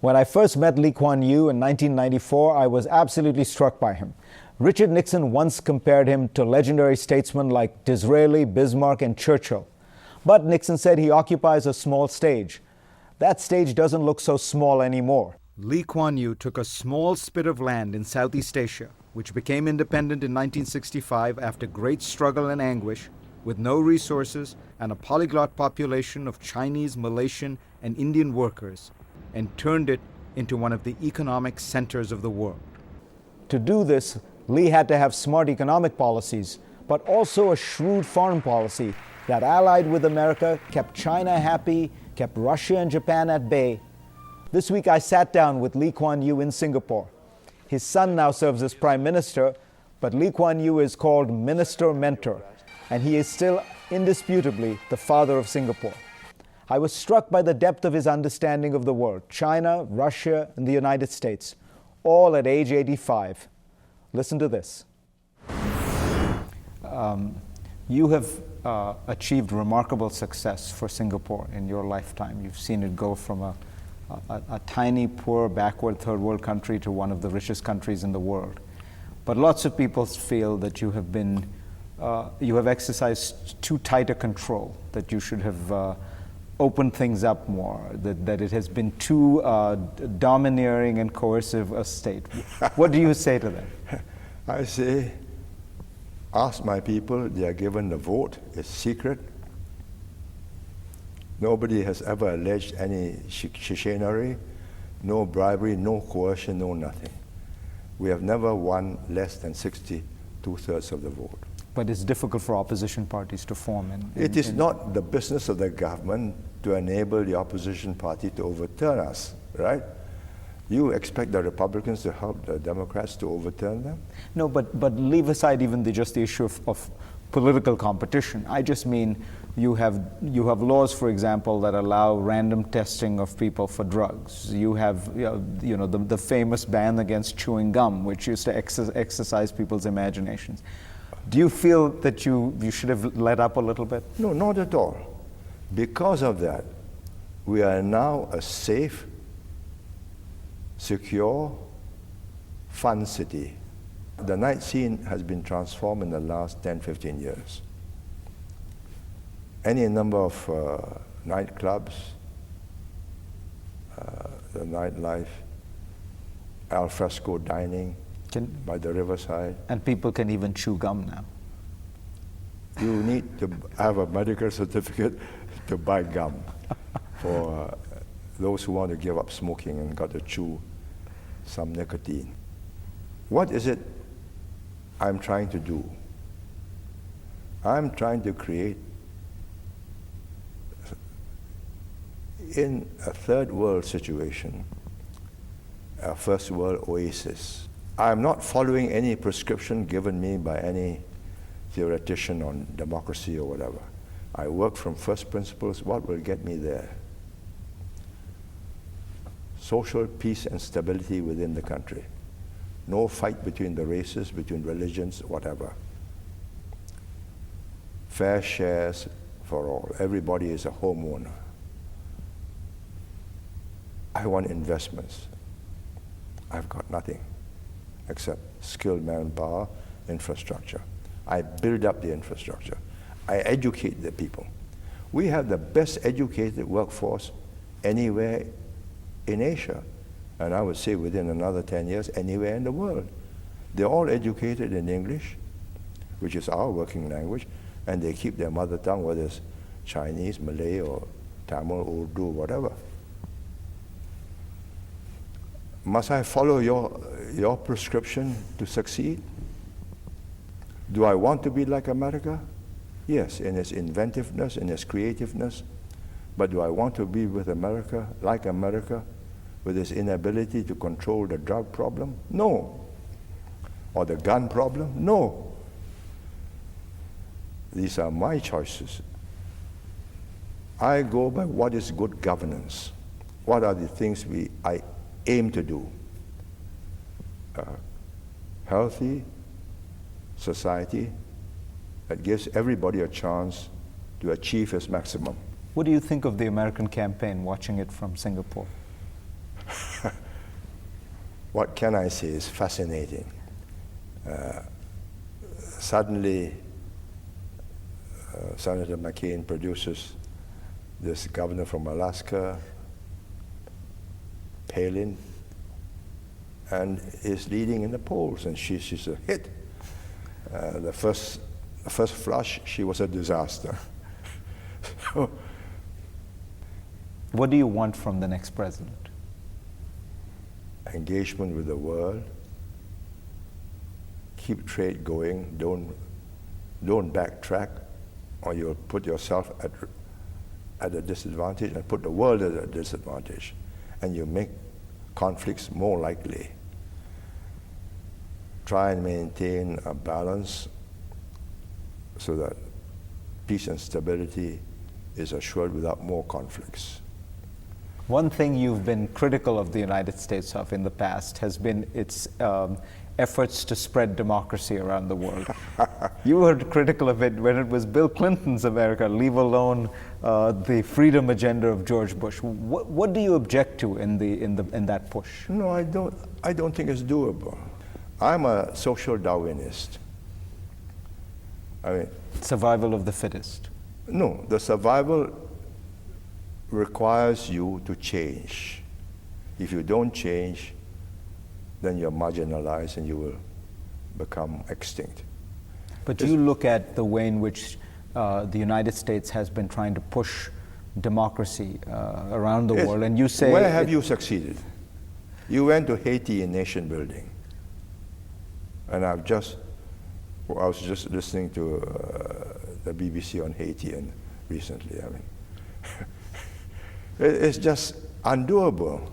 When I first met Lee Kuan Yew in 1994, I was absolutely struck by him. Richard Nixon once compared him to legendary statesmen like Disraeli, Bismarck, and Churchill. But Nixon said he occupies a small stage. That stage doesn't look so small anymore. Lee Kuan Yew took a small spit of land in Southeast Asia, which became independent in 1965 after great struggle and anguish, with no resources and a polyglot population of Chinese, Malaysian, and Indian workers, and turned it into one of the economic centers of the world. To do this, Lee had to have smart economic policies, but also a shrewd foreign policy that, allied with America, kept China happy, kept Russia and Japan at bay. This week I sat down with Lee Kuan Yew in Singapore. His son now serves as Prime Minister, but Lee Kuan Yew is called Minister Mentor, and he is still indisputably the father of Singapore. I was struck by the depth of his understanding of the world, China, Russia, and the United States, all at age 85. Listen to this. You have achieved remarkable success for Singapore in your lifetime. You've seen it go from a tiny, poor, backward third world country to one of the richest countries in the world. But lots of people feel that you have exercised too tight a control, that you should have opened things up more, that it has been too domineering and coercive a state. What do you say to that? I say, ask my people, they are given the vote, it's secret. Nobody has ever alleged any chicanery, no bribery, no coercion, no nothing. We have never won less than 62/3 of the vote. But it's difficult for opposition parties to form. It is not the business of the government to enable the opposition party to overturn us, right? You expect the Republicans to help the Democrats to overturn them? No, but leave aside even just the issue of political competition. I just mean you have laws, for example, that allow random testing of people for drugs. You have the famous ban against chewing gum, which used to exercise people's imaginations. Do you feel that you should have let up a little bit? No, not at all. Because of that, we are now a safe, secure, fun city. The night scene has been transformed in the last 10, 15 years. Any number of nightclubs, the nightlife, al fresco dining by the riverside. And people can even chew gum now. You need to have a medical certificate to buy gum for those who want to give up smoking and got to chew some nicotine. What is it I'm trying to do? I'm trying to create, in a third world situation, a first world oasis. I'm not following any prescription given me by any theoretician on democracy or whatever. I work from first principles. What will get me there? Social peace and stability within the country. No fight between the races, between religions, whatever. Fair shares for all. Everybody is a homeowner. I want investments. I've got nothing except skilled manpower, infrastructure. I build up the infrastructure. I educate the people. We have the best educated workforce anywhere in Asia. And I would say within another 10 years, anywhere in the world. They're all educated in English, which is our working language, and they keep their mother tongue, whether it's Chinese, Malay, or Tamil, Urdu, whatever. Must I follow your prescription to succeed? Do I want to be like America? Yes, in its inventiveness, in its creativeness. But do I want to be with America, like America, with its inability to control the drug problem? No. Or the gun problem? No. These are my choices. I go by what is good governance. What are the things I aim to do? Healthy society that gives everybody a chance to achieve its maximum. What do you think of the American campaign, watching it from Singapore? what can I say, is fascinating. Suddenly, Senator McCain produces this governor from Alaska, Palin, and is leading in the polls, and she's a hit. The first flush, she was a disaster. So, what do you want from the next president? engagement with the world, keep trade going, don't backtrack, or you'll put yourself at a disadvantage and put the world at a disadvantage, and you make conflicts more likely. Try and maintain a balance so that peace and stability is assured without more conflicts. One thing you've been critical of the United States of in the past has been its efforts to spread democracy around the world. You were critical of it when it was Bill Clinton's America, leave alone the freedom agenda of George Bush. What do you object to in that push? No, I don't think it's doable. I'm a social Darwinist. I mean, survival of the fittest. No, the survival requires you to change. If you don't change, then you're marginalized and you will become extinct. But you look at the way in which the United States has been trying to push democracy around the world, and you say... Where have you succeeded? You went to Haiti in nation building. And I was just listening to the BBC on Haiti and recently. I mean, it's just undoable.